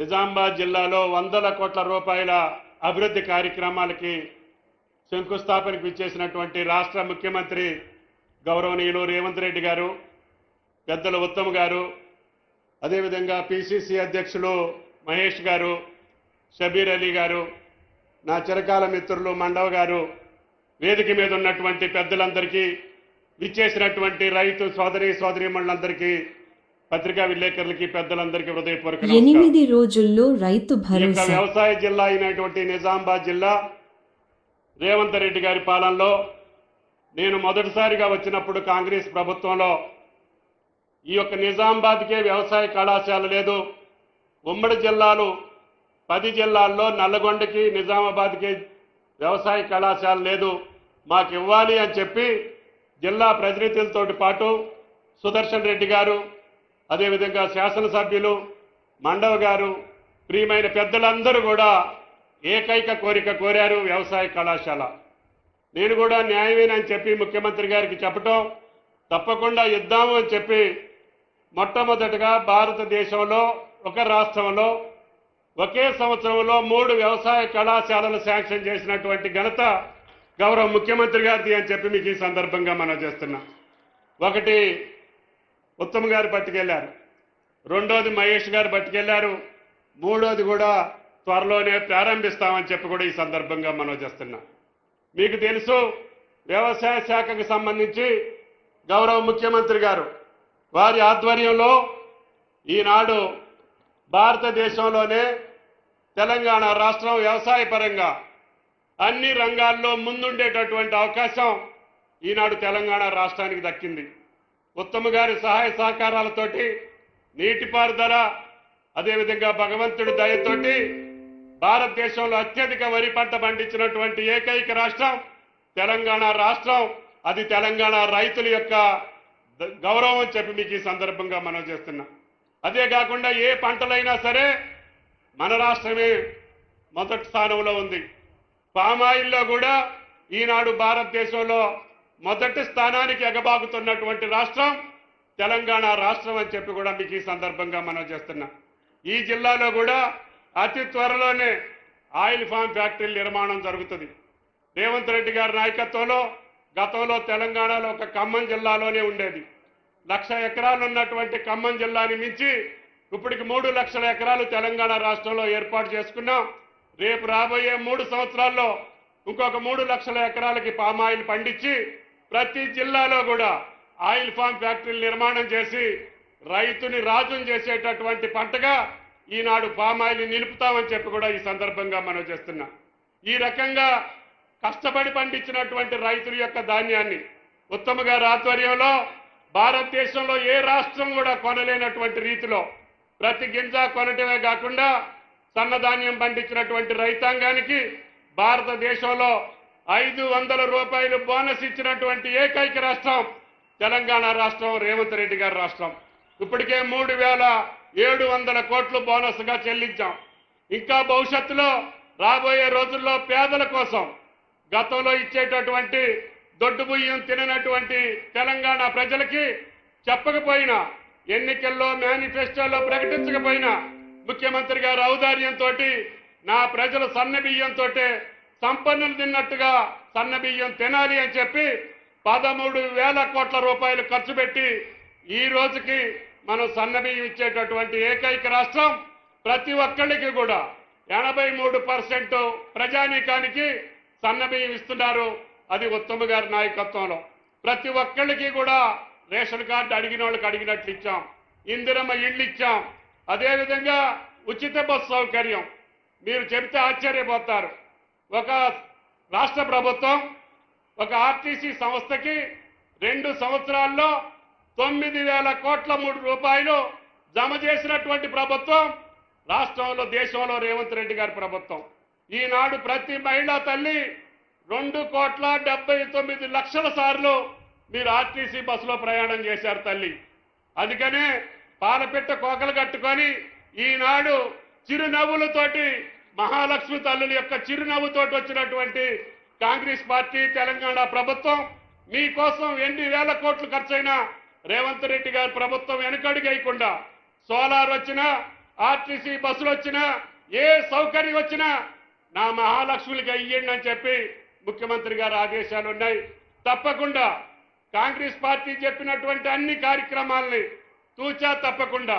నిజామాబాద్ జిల్లాలో వందల కోట్ల రూపాయల అభివృద్ధి కార్యక్రమాలకి శంకుస్థాపనకు ఇచ్చేసినటువంటి రాష్ట్ర ముఖ్యమంత్రి గౌరవనీయులు రేవంత్ రెడ్డి గారు, పెద్దలు ఉత్తమ్ గారు, అదేవిధంగా పిసిసి అధ్యక్షులు మహేష్ గారు, షబీర్ అలీ గారు, నా చిరకాల మిత్రులు మండవ్ గారు, వేదిక మీద ఉన్నటువంటి పెద్దలందరికీ, విచ్చేసినటువంటి రైతు సోదరీమణులందరికీ, పత్రికా విలేకరులకి, పెద్దలందరికీ హృదయపూర్వక నమస్కారం. 8 రోజుల్లో రైతు భరోసా. వ్యవసాయ జిల్లా అయినటువంటి నిజామాబాద్ జిల్లా రేవంత్ రెడ్డి గారి పాలనలో నేను మొదటిసారిగా వచ్చినప్పుడు కాంగ్రెస్ ప్రభుత్వంలో ఈ యొక్క నిజామాబాద్కే వ్యవసాయ కళాశాల లేదు, ఉమ్మడి జిల్లాలు 10 జిల్లాల్లో నల్లగొండకి నిజామాబాద్కి వ్యవసాయ కళాశాల లేదు, మాకు ఇవ్వాలి అని చెప్పి జిల్లా ప్రతినిధులతో పాటు సుదర్శన్ రెడ్డి గారు, అదేవిధంగా శాసనసభ్యులు మండవ్ గారు, ప్రియమైన పెద్దలందరూ కూడా ఏకైక కోరిక కోరారు, వ్యవసాయ కళాశాల. నేను కూడా న్యాయమేనని చెప్పి ముఖ్యమంత్రి గారికి చెప్పటం, తప్పకుండా ఇద్దాము అని చెప్పి మొట్టమొదటిగా భారతదేశంలో ఒక రాష్ట్రంలో ఒకే సంవత్సరంలో 3 వ్యవసాయ కళాశాలలు శాంక్షన్ చేసినటువంటి ఘనత గౌరవ ముఖ్యమంత్రి గారిది అని చెప్పి మీకు ఈ సందర్భంగా మనం చేస్తున్నాం. ఒకటి ఉత్తమ్ గారు పట్టుకెళ్లారు, రెండోది మహేష్ గారు పట్టుకెళ్లారు, మూడోది కూడా త్వరలోనే ప్రారంభిస్తామని చెప్పి కూడా ఈ సందర్భంగా మనం చేస్తున్నాం. మీకు తెలుసు, వ్యవసాయ శాఖకు సంబంధించి గౌరవ ముఖ్యమంత్రి గారు వారి ఆధ్వర్యంలో ఈనాడు భారతదేశంలోనే తెలంగాణ రాష్ట్రం వ్యవసాయ పరంగా అన్ని రంగాల్లో ముందుండేటటువంటి అవకాశం ఈనాడు తెలంగాణ రాష్ట్రానికి దక్కింది. ఉత్తమ్ గారి సహాయ సహకారాలతోటి, నీటిపారుదల, అదేవిధంగా భగవంతుడి దయతోటి భారతదేశంలో అత్యధిక వరి పంట పండించినటువంటి ఏకైక రాష్ట్రం తెలంగాణ రాష్ట్రం. అది తెలంగాణ రైతుల యొక్క గౌరవం చెప్పి మీకు ఈ సందర్భంగా మనం చేస్తున్నాం. అదే కాకుండా ఏ పంటలైనా సరే మన రాష్ట్రమే మొదటి స్థానంలో ఉంది. పామాయిల్లో కూడా ఈనాడు భారతదేశంలో మొదటి స్థానానికి ఎగబాకుతున్నటువంటి రాష్ట్రం తెలంగాణ రాష్ట్రం అని చెప్పి కూడా మీకు ఈ సందర్భంగా మనం చేస్తున్నాం. ఈ జిల్లాలో కూడా అతి త్వరలోనే ఆయిల్ ఫామ్ ఫ్యాక్టరీల నిర్మాణం జరుగుతుంది. రేవంత్ రెడ్డి గారి నాయకత్వంలో గతంలో తెలంగాణలో ఒక ఖమ్మం జిల్లాలోనే ఉండేది. 1,00,000 ఎకరాలు ఉన్నటువంటి ఖమ్మం జిల్లాని మించి ఇప్పటికి 3 లక్షల ఎకరాలు తెలంగాణ రాష్ట్రంలో ఏర్పాటు చేసుకున్నాం. రేపు రాబోయే 3 సంవత్సరాల్లో ఇంకొక 3 లక్షల ఎకరాలకి పామాయిల్ పండించి ప్రతి జిల్లాలో కూడా ఆయిల్ ఫామ్ ఫ్యాక్టరీలు నిర్మాణం చేసి రైతుని రాజుని చేసేటటువంటి పంటగా ఈనాడు పామాయిల్ నిలుపుతామని చెప్పి కూడా ఈ సందర్భంగా మనం చేస్తున్నాం. ఈ రకంగా కష్టపడి పండించినటువంటి రైతుల యొక్క ధాన్యాన్ని ఉత్తమ్ గారి ఆధ్వర్యంలో భారతదేశంలో ఏ రాష్ట్రం కూడా కొనలేనటువంటి రీతిలో ప్రతి గింజ కొనటమే కాకుండా సన్నధాన్యం పండించినటువంటి రైతాంగానికి భారతదేశంలో 500 రూపాయలు బోనస్ ఇచ్చినటువంటి ఏకైక రాష్ట్రం తెలంగాణ రాష్ట్రం, రేవంత్ రెడ్డి గారి రాష్ట్రం. ఇప్పటికే 3,700 కోట్లు బోనస్గా చెల్లించాం. ఇంకా భవిష్యత్తులో రాబోయే రోజుల్లో పేదల కోసం గతంలో ఇచ్చేటటువంటి దొడ్డు బియ్యం తిననటువంటి తెలంగాణ ప్రజలకి చెప్పకపోయినా, ఎన్నికల్లో మేనిఫెస్టోలో ప్రకటించకపోయినా ముఖ్యమంత్రి గారి ఔదార్యంతో నా ప్రజలు సన్న బియ్యంతో సంపన్నులు తిన్నట్టుగా సన్న బియ్యం తినాలి అని చెప్పి 13,000 కోట్ల రూపాయలు ఖర్చు పెట్టి ఈ రోజుకి మనం సన్న బియ్యం ఇచ్చేటటువంటి ఏకైక రాష్ట్రం. ప్రతి ఒక్కళ్ళకి కూడా 83% ప్రజానీకానికి సన్న బియ్యం ఇస్తున్నారు. అది ఉత్తమ్ గారి నాయకత్వంలో. ప్రతి ఒక్కళ్ళకి కూడా రేషన్ కార్డు అడిగిన వాళ్ళకి అడిగినట్లు ఇచ్చాం. ఇందిరమ్మ ఇళ్ళు ఇచ్చాం. అదేవిధంగా ఉచిత బస్సు సౌకర్యం మీరు చెబితే ఆశ్చర్యపోతారు. ఒక రాష్ట్ర ప్రభుత్వం ఒక ఆర్టీసీ సంస్థకి 2 సంవత్సరాల్లో 9,000 కోట్ల రూపాయలు జమ చేసినటువంటి ప్రభుత్వం రాష్ట్రంలో, దేశంలో రేవంత్ రెడ్డి గారి ప్రభుత్వం. ఈనాడు ప్రతి మహిళా తల్లి 2,79,00,000 సార్లు మీరు ఆర్టీసీ బస్సులో ప్రయాణం చేశారు తల్లి. అందుకనే పాలపిట్ట కోకలు కట్టుకొని ఈనాడు చిరునవ్వులతోటి మహాలక్ష్మి తల్లుల యొక్క చిరునవ్వుతోటి వచ్చినటువంటి కాంగ్రెస్ పార్టీ తెలంగాణ ప్రభుత్వం మీకోసం ఎన్ని వేల కోట్లు ఖర్చైనా రేవంత్ రెడ్డి గారి ప్రభుత్వం వెనుకడుగేయకుండా సోలార్ వచ్చినా ఆర్టీసీ బస్సులు వచ్చినా ఏ సౌకర్యం వచ్చినా నా మహాలక్ష్ములకి ఇయ్యండి అని చెప్పి ముఖ్యమంత్రి గారు ఆదేశాలు ఉన్నాయి. తప్పకుండా కాంగ్రెస్ పార్టీ చెప్పినటువంటి అన్ని కార్యక్రమాలని తూచా తప్పకుండా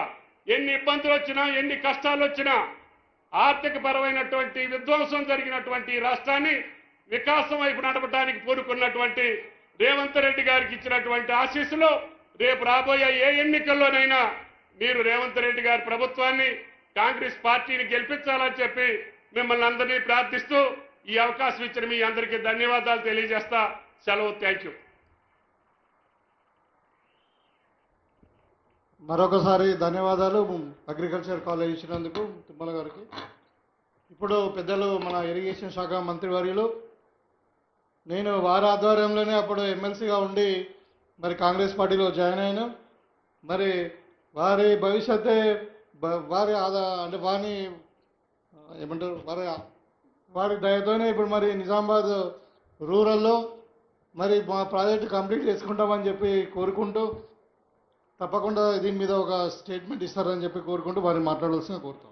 ఎన్ని ఇబ్బందులు వచ్చినా ఎన్ని కష్టాలు వచ్చినా ఆర్థిక పరమైనటువంటి విధ్వంసం జరిగినటువంటి రాష్ట్రాన్ని వికాసం వైపు నడపడానికి పూనుకున్నటువంటి రేవంత్ రెడ్డి గారికి ఇచ్చినటువంటి ఆశీస్సులు రేపు రాబోయే ఏ ఎన్నికల్లోనైనా మీరు రేవంత్ రెడ్డి గారి ప్రభుత్వాన్ని కాంగ్రెస్ పార్టీని గెలిపించాలని చెప్పి మిమ్మల్ని అందరినీ ప్రార్థిస్తూ ఈ అవకాశం ఇచ్చిన మీ అందరికీ ధన్యవాదాలు తెలియజేస్తా. సెలవు. Thank you. మరొకసారి ధన్యవాదాలు అగ్రికల్చర్ కాలేజ్ ఇచ్చినందుకు తిమ్మల గారికి. ఇప్పుడు పెద్దలు మన ఇరిగేషన్ శాఖ మంత్రివర్యులు, నేను వారి ఆధ్వర్యంలోనే అప్పుడు ఎమ్మెల్సీగా ఉండి మరి కాంగ్రెస్ పార్టీలో జాయిన్ అయినా. మరి వారి భవిష్యత్తే వారి అంటే వారిని ఏమంటారు వారి దయతోనే ఇప్పుడు మరి నిజామాబాద్ రూరల్లో మరి మా ప్రాజెక్టు కంప్లీట్ చేసుకుంటామని చెప్పి కోరుకుంటూ, తప్పకుండా దీని మీద ఒక స్టేట్మెంట్ ఇస్తారని చెప్పి కోరుకుంటూ వారిని మాట్లాడాల్సిందిగా కోరుతాం.